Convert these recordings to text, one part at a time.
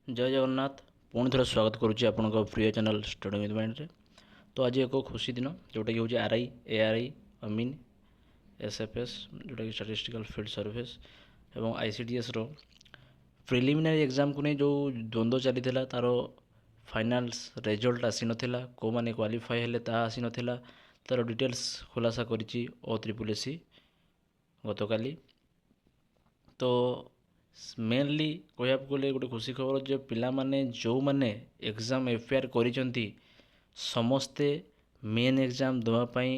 जय जगन्नाथ पुणी थे स्वागत करुच्ची आपण प्रिय चैनल स्टडी विथ माइंड रे। तो आज एक खुशी दिन जोटा कि हूँ आरआई एआरआई अमीन एसएफएस जोटा कि स्टैटिस्टिकल फील्ड सर्विस एवं आईसीडीएस रो प्रिलिमिनारी एग्जाम को नहीं जो द्वंद्व चली तार फाइनाल्स रिजल्ट आसी नाला कौ मैंने क्वालिफाई हेले ता आसी नाला तार डिटेल्स खुलासा करिछि ओ ट्रिपल एसी गतकाली। तो मेनली कहवाक गले गोटे खुशी खबर जे पिलामाने जो माने एग्जाम एफेयर करिसेंती समस्ते मेन एग्जाम देवाई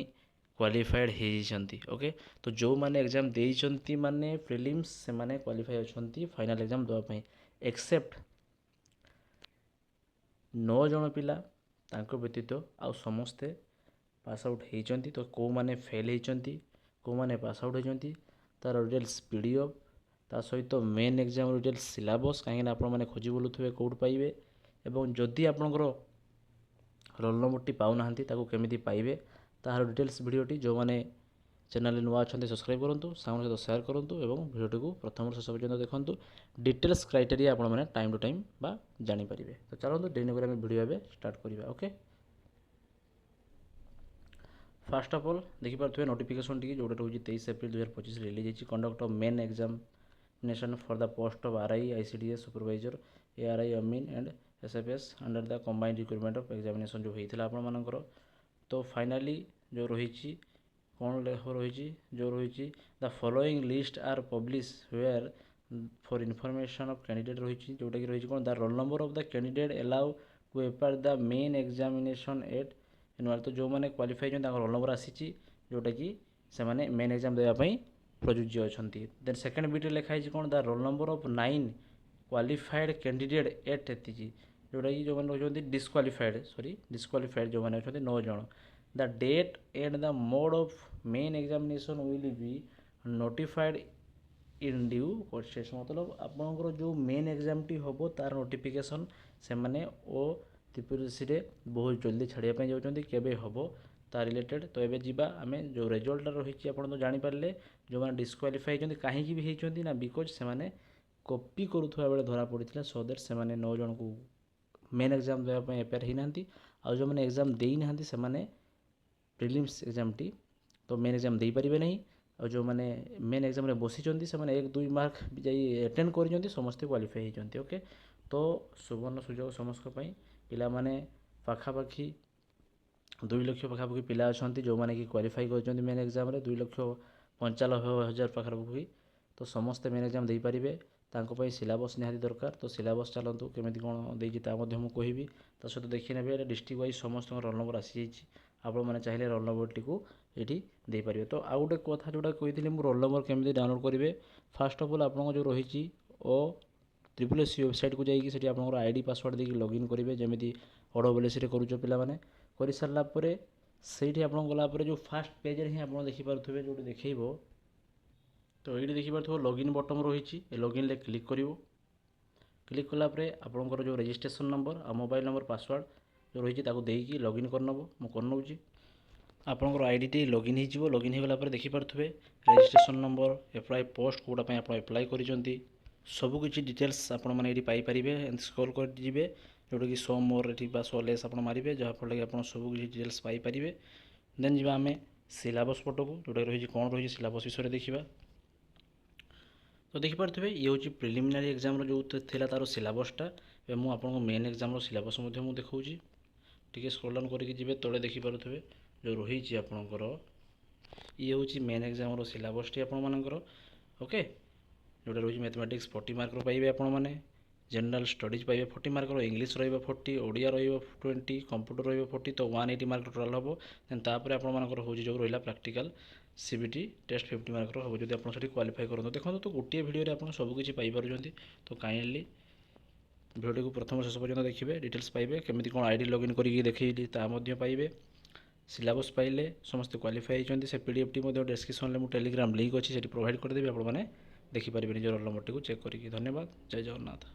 क्वालिफाइड होती। ओके, तो जो माने एग्जाम देइचंती माने प्रिलिम्स से माने क्वालिफाई अछंती फाइनल एग्जाम देवाई एक्सेप्ट 9 जन पिला तांको व्यतीत आउ समस्ते पास आउट होती। तो कौ माने फेल होती कौ माने पास आउट होती तार डिटेल्स पीडीएफ ता सहित मेन एग्जाम डिटेल्स सिलेबस कहीं आपण मैंने खोजी बुलुवे कौट पाइबे एवं जदि आपंकर रोल नंबर पाऊना केमी पाइबे तार डिटेल्स भिडटी जो मैंने चैनल नुआ अच्छा सब्सक्राइब करूँ साउंड सहित सेयार करूँ और भिडियो को प्रथम शेष पर्यटन देखूँ डिटेल्स क्राइटेरिया आपण मैंने टाइम टू टाइम बा जानीपारे। तो चलते डेरी नगर भिडियो एवं स्टार्ट करवा। ओके, फास्ट अफ ऑल देखिपे नोटिफिकेशन टी जोटा रोज 23 एप्रिल 2025 रिलीज होती conduct of main examination for the post of RI ICDS supervisor ARI Amin and SFS under the combined requirement of examination जो होता आपंकर। तो फाइनाली जो रही कौन रही जो रही the following list are publish where for information of candidate रही जोटा कि रही कौन the roll number of the candidate allow to appear the main examination at annual. तो जो मैंने क्वालिफाई रोल नंबर आसी जोटा कि से माने मेन एग्जाम देवाई प्रযোज्य अच्छा। देन सेकेंड बिट लिखाई कौन the roll number of 9 qualified candidate at एति जोटा कि जो मैंने रही डिस्क्वालिफाइड जो मैंने अच्छा 9 जन। The date and the mode of main examination will be notified in due process. मतलब आपंकर जो मेन एग्जाम टी हम तार नोटिफिकेशन से माने ओ त्रिपुरसी बहुत जल्दी छाड़ापी जाऊँच केवे हम ता रिलेटेड। तो ये जावा आम जो रिजल्ट रही आप तो जानीपारे जो मैंने डिस्क्वालिफाई होती कहीं भी होती ना बिकज से कॉपी करुवा बेले धरा पड़ा सो दैट से 9 जन को मेन एग्जाम देवाई एपेयर होना आ जो मैंने एग्जाम देना से प्रिलिम्स एग्जाम टी तो मेन एग्जाम दे पारे नहीं और जो मैंने मेन एग्जाम रे बसी से 1-2 मार्क अटेंड कर समस्ते क्वालिफाई होती। ओके, तो सुवर्ण सुजोग समस्त पिला माने पाखापाखि 2 लाख पाखापाखि पिला अच्छा जो मैंने कि क्वालिफाई कर मेन एग्जाम 2,95,000 पाखापाखि। तो समस्ते मेन एग्जाम दे पारे तांको सिलेबस निहाती दरकार। तो सिलेबस चलतु केमी कौन देती मुझे ता सहित देखी ने डिस्ट्रिक्ट वाइज समस्त रोल नंबर आसी आपण मैंने चाहिए रोल नंबर टी ये देपारे। तो आउ गोटे कथा जोटा कही रोल नंबर केमी डाउनलोड करेंगे फास्ट अफ ऑल आप जो रही ट्रिपल एस वेबसाइट को जाकि आप आईडी पासवर्ड देकी लॉगिन करेंगे जमी ओडब्ल्यूएससी करुच पे कर सारापर से आप गलापर जो फास्ट पेज हिं आप देखिपे जो देखेब। तो ये देखिपे लॉगिन बटन रही लॉगिन क्लिक कर क्लिक कलापर आपंकर जो रजिस्ट्रेशन नंबर आ मोबाइल नंबर पासवर्ड जो रही देकी लॉगिन करनब मु करनौची आपंकर आईडी टी लॉगिन हो लॉगिन हो गलापर देखिपे रजिस्ट्रेशन नंबर एप्लाई पोस्ट कौटा आप एप्लाई कर सबकि डिटेल्स आपण मैंने पाइपर स्क्रॉल करेंगे जोटा कि शो मोर ये शो लेस आप मारे जहाँफल कि आप सबकि डिटेल्स पाइपर। देन जी आम सिलेबस पट को जोटा रही कौन रही सिलेबस विषय देखा। तो देखिपे ये हूँ प्रिलिमिनारी एग्जाम जो थी तार सिलेबसटा मुझे मेन एग्जाम सिलेबस देखा टी स्क्रॉल डाउन करके तले देखिपे जो रही आपणकर ये हूँ मेन एग्जाम सिलेबस टी आपर। ओके, जोटा रही मैथमेटिक्स 40 मार्क पाइबे आपण मैंने जनरल स्टडीज पाइबे 40 मार्क इंग्लिश रही 40 ओडिया रही 20 कंप्यूटर रही 40 तो 180 मार्क टोटाल हम। देन तापर आपर हूँ जो रहा प्रैक्टिकल सीबीटी टेस्ट 50 मार्क हम जब आप क्वालिफाई करूँ देखो तो गोटे भिडियो आप सबकि पाइपर। तो काइंडली भिडियो को प्रथम शेष पर्यटन देखिए डिटेल्स पाइबे केमी कौन आईडी लॉगिन करके देखी पाइबे सिलेबस पाइले समस्त क्वालिफाई होती से पीडीएफ टी डिस्क्रिप्शन में टेलीग्राम लिंक अच्छी से प्रोवाइड करदेवी आपने देखिपारे निज रोल नंबर टी चेक करी। धन्यवाद, जय जगन्नाथ।